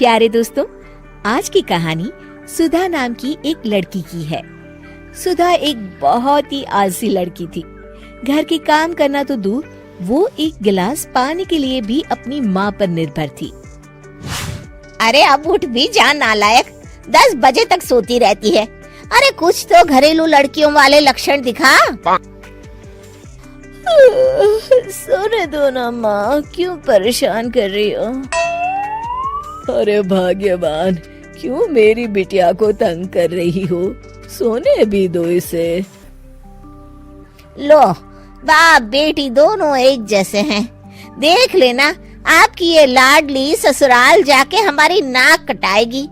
प्यारे दोस्तों, आज की कहानी सुधा नाम की एक लड़की की है। सुधा एक बहुत ही आलसी लड़की थी। घर के काम करना तो दूर, वो एक गिलास पानी के लिए भी अपनी माँ पर निर्भर थी। अरे अब उठ भी जा नालायक, 10 बजे तक सोती रहती है। अरे कुछ तो घरेलू लड़कियों वाले लक्षण दिखा। सोने दो ना माँ, क्यों परेशान कर रही हो? अरे भाग्यवान, क्यों मेरी बिटिया को तंग कर रही हो? सोने भी दो इसे। लो, बाप बेटी दोनों एक जैसे हैं। देख लेना, आपकी ये लाडली ससुराल जाके हमारी नाक कटाएगी।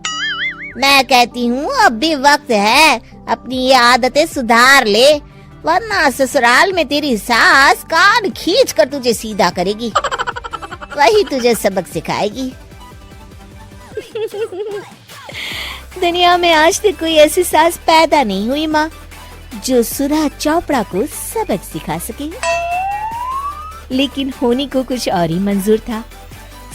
मैं कहती हूँ अब भी वक्त है, अपनी ये आदतें सुधार ले, वरना ससुराल में तेरी सास कान खींच कर तुझे सीधा करेगी। वही तुझे सबक सिखाएगी। दुनिया में आज तक कोई ऐसी सास पैदा नहीं हुई माँ, जो सुधा चोपड़ा को सबक सिखा सके। लेकिन होनी को कुछ और ही मंजूर था।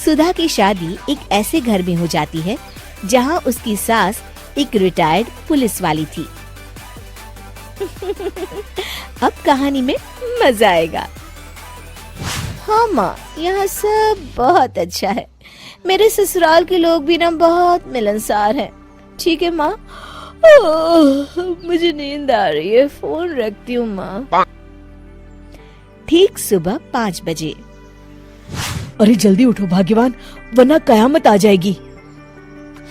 सुधा की शादी एक ऐसे घर में हो जाती है जहाँ उसकी सास एक रिटायर्ड पुलिस वाली थी। अब कहानी में मजा आएगा। हाँ माँ, यहाँ सब बहुत अच्छा है। मेरे ससुराल के लोग भी ना बहुत मिलनसार हैं। ठीक है माँ, मुझे नींद आ रही है, फोन रखती हूँ माँ। ठीक सुबह 5 बजे। अरे जल्दी उठो भाग्यवान, वरना कयामत आ जाएगी।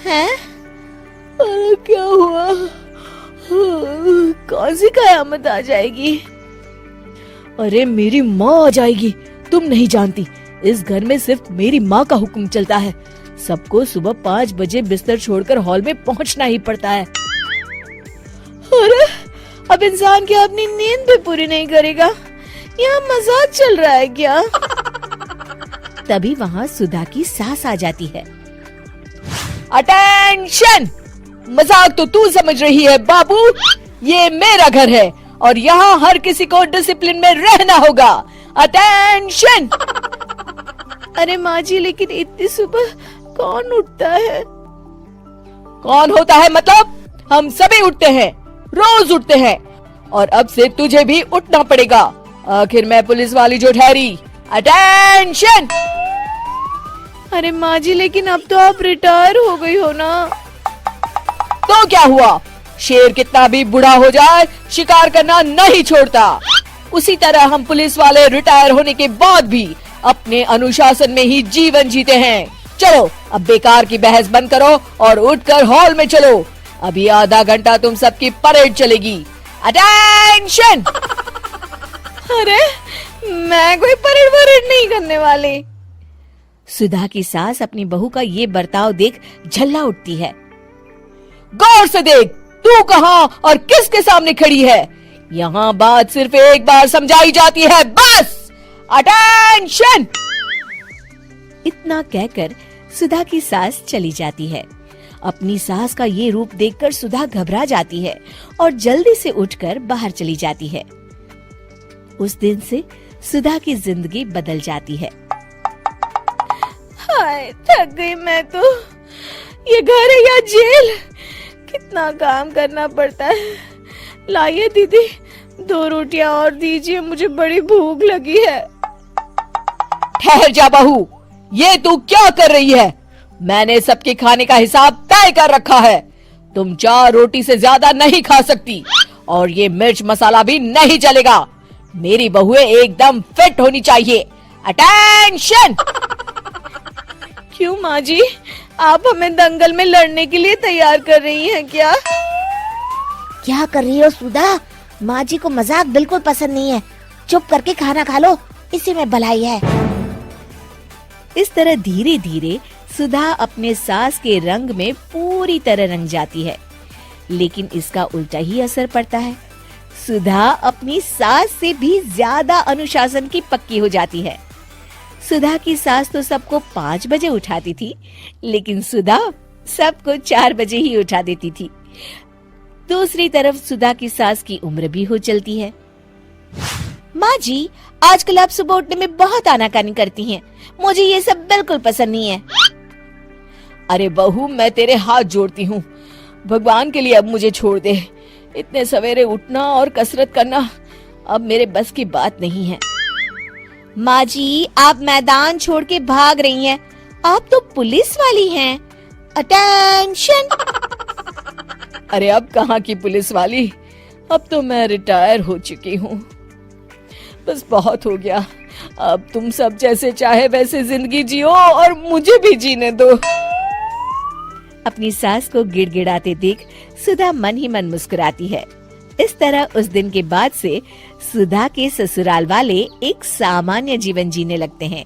हैं? अरे क्या हुआ? कौन सी कयामत आ जाएगी? अरे मेरी माँ आ जाएगी। तुम नहीं जानती, इस घर में सिर्फ मेरी माँ का हुक्म चलता है। सबको सुबह 5 बजे बिस्तर छोड़कर हॉल में पहुँचना ही पड़ता है। अरे अब इंसान क्या अपनी नींद भी पूरी नहीं करेगा? यहाँ मजाक चल रहा है क्या? तभी वहाँ सुधा की सास आ जाती है। अटेंशन! मजाक तो तू समझ रही है बाबू, ये मेरा घर है और यहाँ हर किसी को डिसिप्लिन में रहना होगा। अटेंशन! अरे माँ जी, लेकिन इतनी सुबह कौन उठता है? कौन होता है मतलब? हम सभी उठते हैं, रोज उठते हैं, और अब से तुझे भी उठना पड़ेगा। आखिर मैं पुलिस वाली जो ठहरी। अटेंशन! अरे माँ जी, लेकिन अब तो आप रिटायर हो गई हो ना। तो क्या हुआ? शेर कितना भी बूढ़ा हो जाए, शिकार करना नहीं छोड़ता। उसी तरह हम पुलिस वाले रिटायर होने के बाद भी अपने अनुशासन में ही जीवन जीते हैं। चलो अब बेकार की बहस बंद करो और उठकर हॉल में चलो। अभी आधा घंटा तुम सबकी परेड चलेगी। अटेंशन! अरे मैं कोई परेड नहीं करने वाली। सुधा की सास अपनी बहू का ये बर्ताव देख झल्ला उठती है। गौर से देख, तू कहाँ और किसके सामने खड़ी है? यहाँ बात सिर्फ एक बार समझाई जाती है, बस। अटेंशन! इतना कहकर सुधा की सास चली जाती है। अपनी सास का ये रूप देखकर सुधा घबरा जाती है और जल्दी से उठकर बाहर चली जाती है। उस दिन से सुधा की जिंदगी बदल जाती है। हाय, थक गई मैं तो। ये घर है या जेल? कितना काम करना पड़ता है। लाइए दीदी, 2 रोटियां और दीजिए, मुझे बड़ी भूख लगी है। ठहर जा बहू, ये तू क्या कर रही है? मैंने सबके खाने का हिसाब तय कर रखा है। तुम 4 रोटी से ज्यादा नहीं खा सकती और ये मिर्च मसाला भी नहीं चलेगा। मेरी बहुएं एकदम फिट होनी चाहिए। अटेंशन! क्यों माँ जी, आप हमें दंगल में लड़ने के लिए तैयार कर रही हैं क्या? क्या कर रही हो सुधा? माँ जी को मजाक बिल्कुल पसंद नहीं है। चुप करके खाना खा लो, इसी में भलाई है। इस तरह धीरे धीरे सुधा अपने सास के रंग में पूरी तरह रंग जाती है, लेकिन इसका उल्टा ही असर पड़ता है। सुधा अपनी सास से भी ज्यादा अनुशासन की पक्की हो जाती है। सुधा की सास तो सबको 5 बजे उठाती थी, लेकिन सुधा सबको 4 बजे ही उठा देती थी। दूसरी तरफ सुधा की सास की उम्र भी हो चलती है। माँ जी, आजकल आप सुबह उठने में बहुत आनाकानी करती हैं। मुझे ये सब बिल्कुल पसंद नहीं है। अरे बहू, मैं तेरे हाथ जोड़ती हूँ, भगवान के लिए अब मुझे छोड़ दे। इतने सवेरे उठना और कसरत करना अब मेरे बस की बात नहीं है। माँ जी, आप मैदान छोड़ के भाग रही हैं। आप तो पुलिस वाली हैं। अटेंशन! अरे अब कहाँ की पुलिस वाली, अब तो मैं रिटायर हो चुकी हूँ। बस बहुत हो गया, अब तुम सब जैसे चाहे वैसे जिंदगी जियो और मुझे भी जीने दो। अपनी सास को गिड़गिड़ाते देख सुधा मन ही मन मुस्कुराती है। इस तरह उस दिन के बाद से सुधा के ससुराल वाले एक सामान्य जीवन जीने लगते हैं।